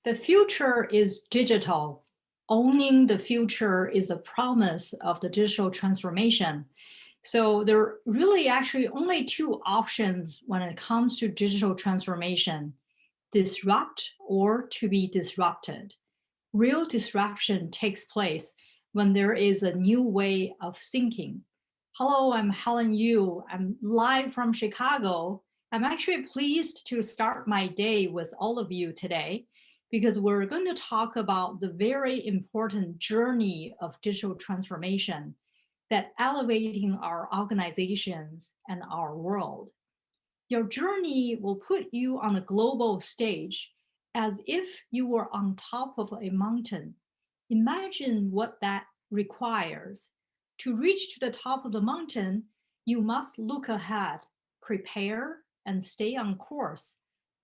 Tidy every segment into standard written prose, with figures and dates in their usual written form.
The future is digital. Owning the future is a promise of the digital transformation. So there are really actually only two options when it comes to digital transformation: disrupt or to be disrupted. Real disruption takes place when there is a new way of thinking. Hello, I'm Helen Yu. I'm live from Chicago. I'm actually pleased to start my day with all of you today because we're going to talk about the very important journey of digital transformation that elevating our organizations and our world. Your journey will put you on a global stage as if you were on top of a mountain. Imagine what that requires. To reach to the top of the mountain, you must look ahead, prepare, and stay on course.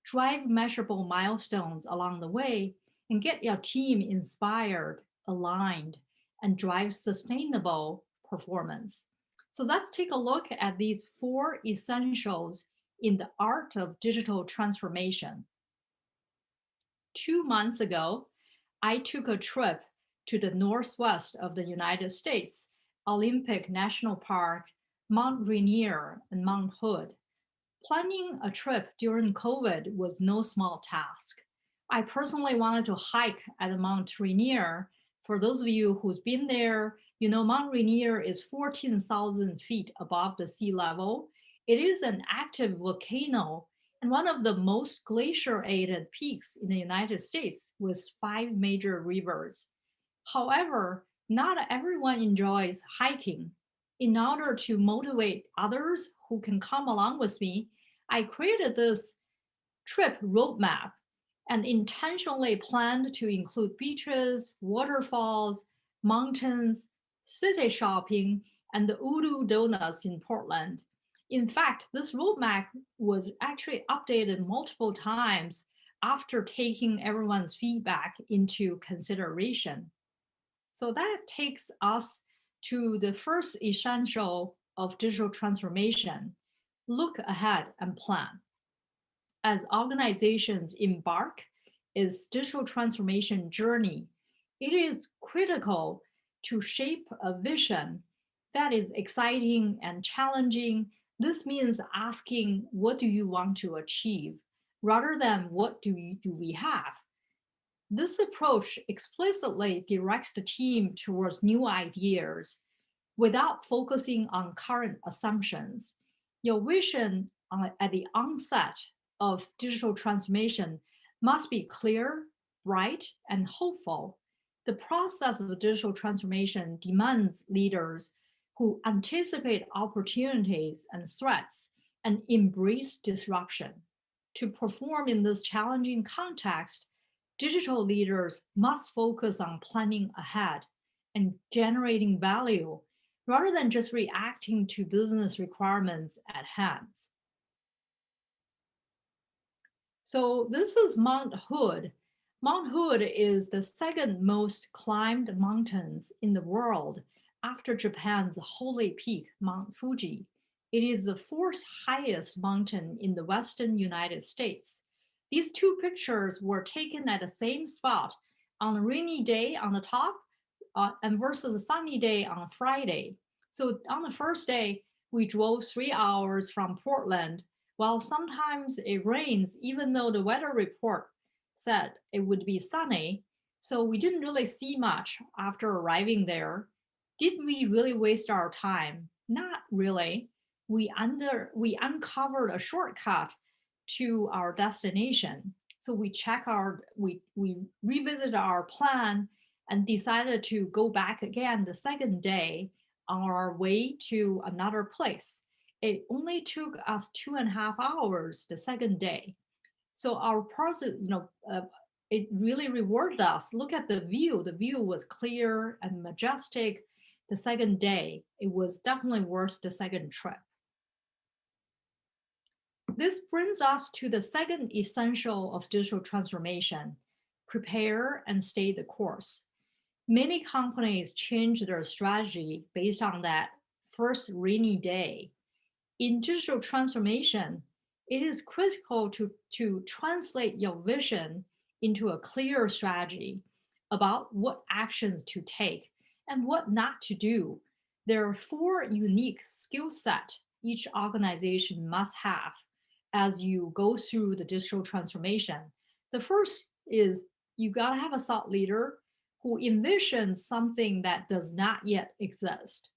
Drive measurable milestones along the way and get your team inspired, aligned, and drive sustainable performance. So let's take a look at these four essentials in the art of digital transformation. 2 months ago, I took a trip to the northwest of the United States, Olympic National Park, Mount Rainier, and Mount Hood. Planning a trip during COVID was no small task. I personally wanted to hike at Mount Rainier. For those of you who've been there, you know Mount Rainier is 14,000 feet above the sea level. It is an active volcano and one of the most glaciated peaks in the United States with 5 major rivers. However, not everyone enjoys hiking. In order to motivate others who can come along with me, I created this trip roadmap and intentionally planned to include beaches, waterfalls, mountains, city shopping, and the Udu Donuts in Portland. In fact, this roadmap was actually updated multiple times after taking everyone's feedback into consideration. So that takes us to the first essential of digital transformation: look ahead and plan. As organizations embark its digital transformation journey, it is critical to shape a vision that is exciting and challenging. This means asking, what do you want to achieve, rather than what do we have? This approach explicitly directs the team towards new ideas without focusing on current assumptions. Your vision at the onset of digital transformation must be clear, bright, and hopeful. The process of digital transformation demands leaders who anticipate opportunities and threats and embrace disruption. To perform in this challenging context, digital leaders must focus on planning ahead and generating value rather than just reacting to business requirements at hand. So this is Mount Hood. Mount Hood is the second most climbed mountains in the world after Japan's holy peak, Mount Fuji. It is the fourth highest mountain in the western United States. These two pictures were taken at the same spot on a rainy day on the top and versus a sunny day on Friday. So on the first day, we drove 3 hours from Portland. Well, sometimes it rains, even though the weather report said it would be sunny. So we didn't really see much after arriving there. Did we really waste our time? Not really. We uncovered a shortcut to our destination. So we revisit our plan and decided to go back again the second day on our way to another place. It only took us 2.5 hours the second day. So our process, it really rewarded us. Look at the view. The view was clear and majestic. The second day, it was definitely worth the second trip. This brings us to the second essential of digital transformation: prepare and stay the course. Many companies change their strategy based on that first rainy day. In digital transformation, it is critical to translate your vision into a clear strategy about what actions to take and what not to do. There are 4 unique skill sets each organization must have as you go through the digital transformation. The first is you got to have a thought leader who envisions something that does not yet exist.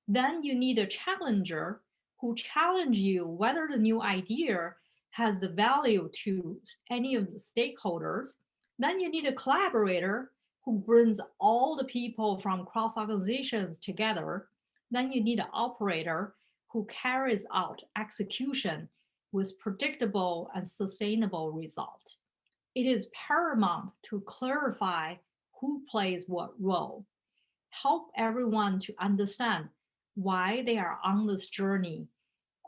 Then you need a challenger who challenge you whether the new idea has the value to any of the stakeholders. Then you need a collaborator who brings all the people from cross organizations together. Then you need an operator who carries out execution with predictable and sustainable result. It is paramount to clarify who plays what role, help everyone to understand why they are on this journey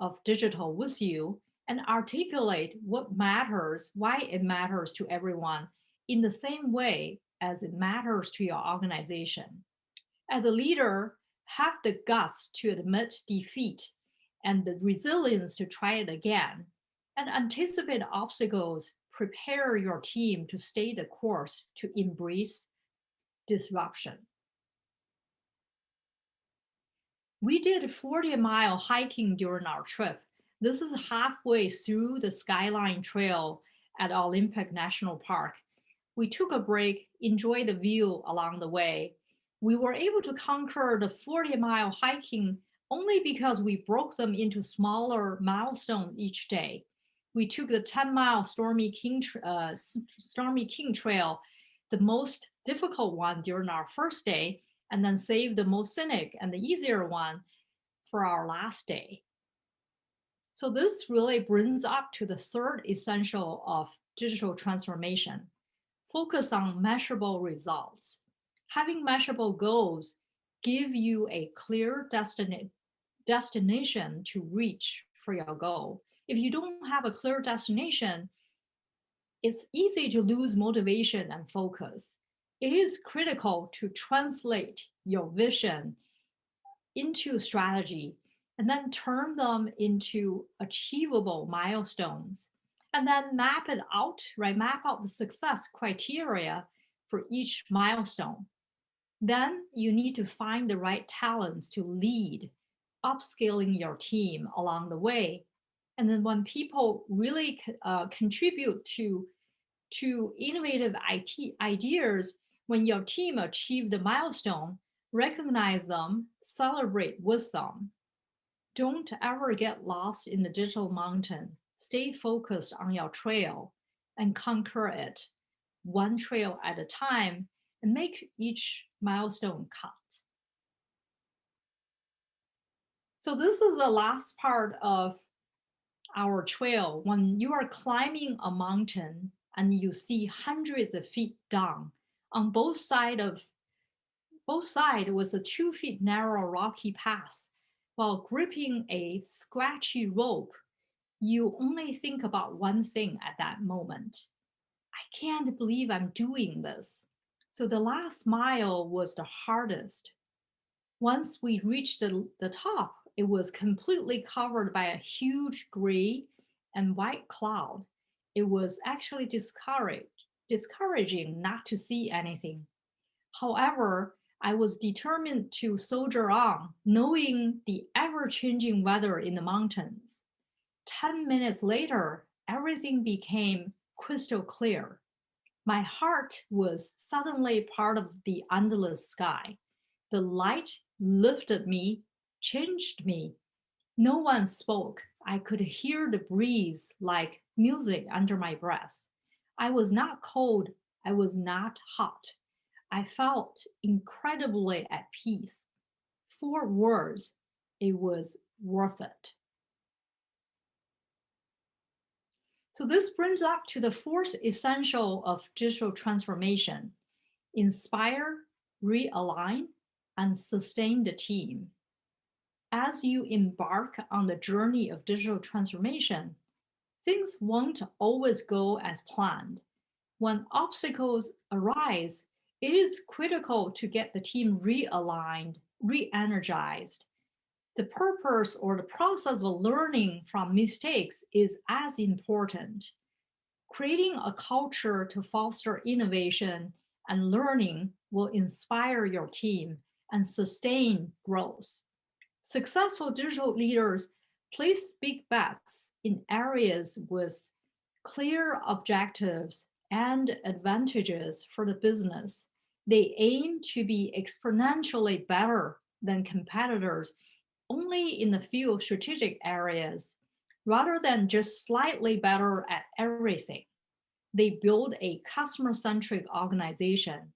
of digital with you, and articulate what matters, why it matters to everyone in the same way as it matters to your organization. As a leader, have the guts to admit defeat and the resilience to try it again, and anticipate obstacles. Prepare your team to stay the course to embrace disruption. We did 40-mile hiking during our trip. This is halfway through the Skyline Trail at Olympic National Park. We took a break, enjoyed the view along the way. We were able to conquer the 40-mile hiking only because we broke them into smaller milestones each day. We took the 10-mile Stormy King Trail, the most difficult one during our first day, and then saved the most scenic and the easier one for our last day. So this really brings up to the third essential of digital transformation. Focus on measurable results. Having measurable goals give you a clear destination to reach for your goal. If you don't have a clear destination, it's easy to lose motivation and focus. It is critical to translate your vision into strategy and then turn them into achievable milestones, and then map it out, right? Map out the success criteria for each milestone. Then you need to find the right talents to lead, upscaling your team along the way. And then when people really contribute to innovative IT ideas, when your team achieve the milestone, recognize them, celebrate with them. Don't ever get lost in the digital mountain. Stay focused on your trail and conquer it one trail at a time, and make each milestone count. So this is the last part of our trail. When you are climbing a mountain and you see hundreds of feet down, on both sides was a 2 feet narrow rocky path. While gripping a scratchy rope, you only think about one thing at that moment. I can't believe I'm doing this. So the last mile was the hardest. Once we reached the top, it was completely covered by a huge gray and white cloud. It was actually discouraging not to see anything. However, I was determined to soldier on, knowing the ever-changing weather in the mountains. 10 minutes later, everything became crystal clear. My heart was suddenly part of the endless sky. The light lifted me, changed me. No one spoke. I could hear the breeze like music under my breath. I was not cold. I was not hot. I felt incredibly at peace. 4 words, it was worth it. So this brings up to the fourth essential of digital transformation: inspire, realign, and sustain the team. As you embark on the journey of digital transformation, things won't always go as planned. When obstacles arise, it is critical to get the team realigned, re-energized. The purpose or the process of learning from mistakes is as important. Creating a culture to foster innovation and learning will inspire your team and sustain growth. Successful digital leaders place big bets in areas with clear objectives and advantages for the business. They aim to be exponentially better than competitors only in a few strategic areas, rather than just slightly better at everything. They build a customer-centric organization,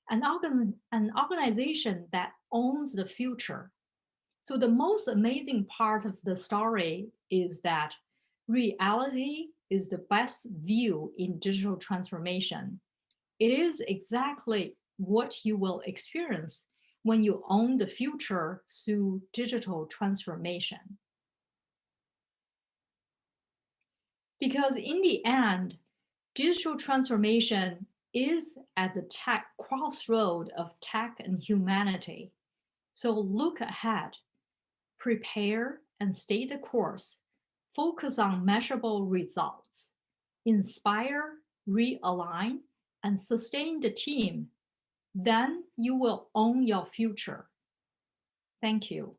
an organization that owns the future. So the most amazing part of the story is that reality is the best view in digital transformation. It is exactly what you will experience when you own the future through digital transformation. Because in the end, digital transformation is at the tech crossroad of tech and humanity. So look ahead, prepare and stay the course, focus on measurable results, inspire, realign, and sustain the team. Then you will own your future. Thank you.